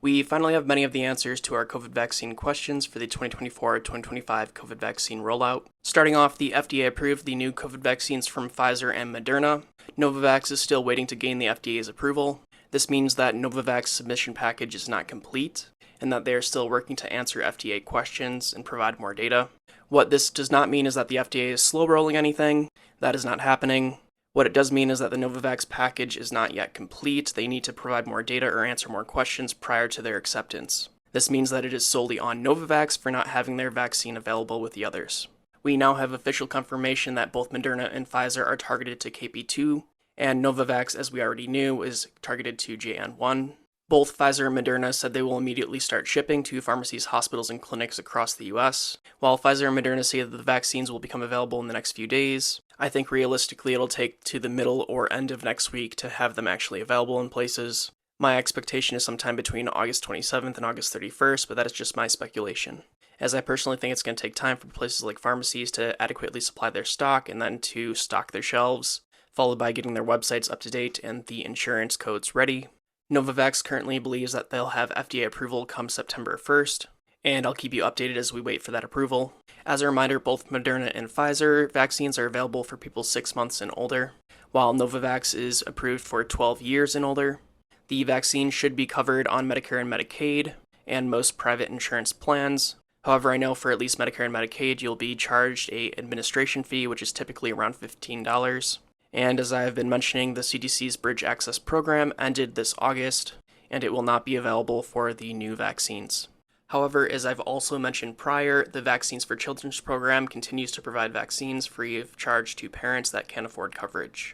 We finally have many of the answers to our COVID vaccine questions for the 2024-2025 COVID vaccine rollout. Starting off, the FDA approved the new COVID vaccines from Pfizer and Moderna. Novavax is still waiting to gain the FDA's approval. This means that Novavax's submission package is not complete, and that they are still working to answer FDA questions and provide more data. What this does not mean is that the FDA is slow-rolling anything. That is not happening. What it does mean is that the Novavax package is not yet complete. They need to provide more data or answer more questions prior to their acceptance. This means that it is solely on Novavax for not having their vaccine available with the others. We now have official confirmation that both Moderna and Pfizer are targeted to KP2, and Novavax, as we already knew, is targeted to JN1. Both Pfizer and Moderna said they will immediately start shipping to pharmacies, hospitals, and clinics across the US. While Pfizer and Moderna say that the vaccines will become available in the next few days, I think realistically it'll take to the middle or end of next week to have them actually available in places. My expectation is sometime between August 27th and August 31st, but that is just my speculation, as I personally think it's going to take time for places like pharmacies to adequately supply their stock and then to stock their shelves, followed by getting their websites up to date and the insurance codes ready. Novavax currently believes that they'll have FDA approval come September 1st, and I'll keep you updated as we wait for that approval. As a reminder, both Moderna and Pfizer vaccines are available for people 6 months and older, while Novavax is approved for 12 years and older. The vaccine should be covered on Medicare and Medicaid, and most private insurance plans. However, I know for at least Medicare and Medicaid, you'll be charged an administration fee, which is typically around $15. And as I have been mentioning, the CDC's Bridge Access Program ended this August, and it will not be available for the new vaccines. However, as I've also mentioned prior, the Vaccines for Children's program continues to provide vaccines free of charge to parents that can afford coverage.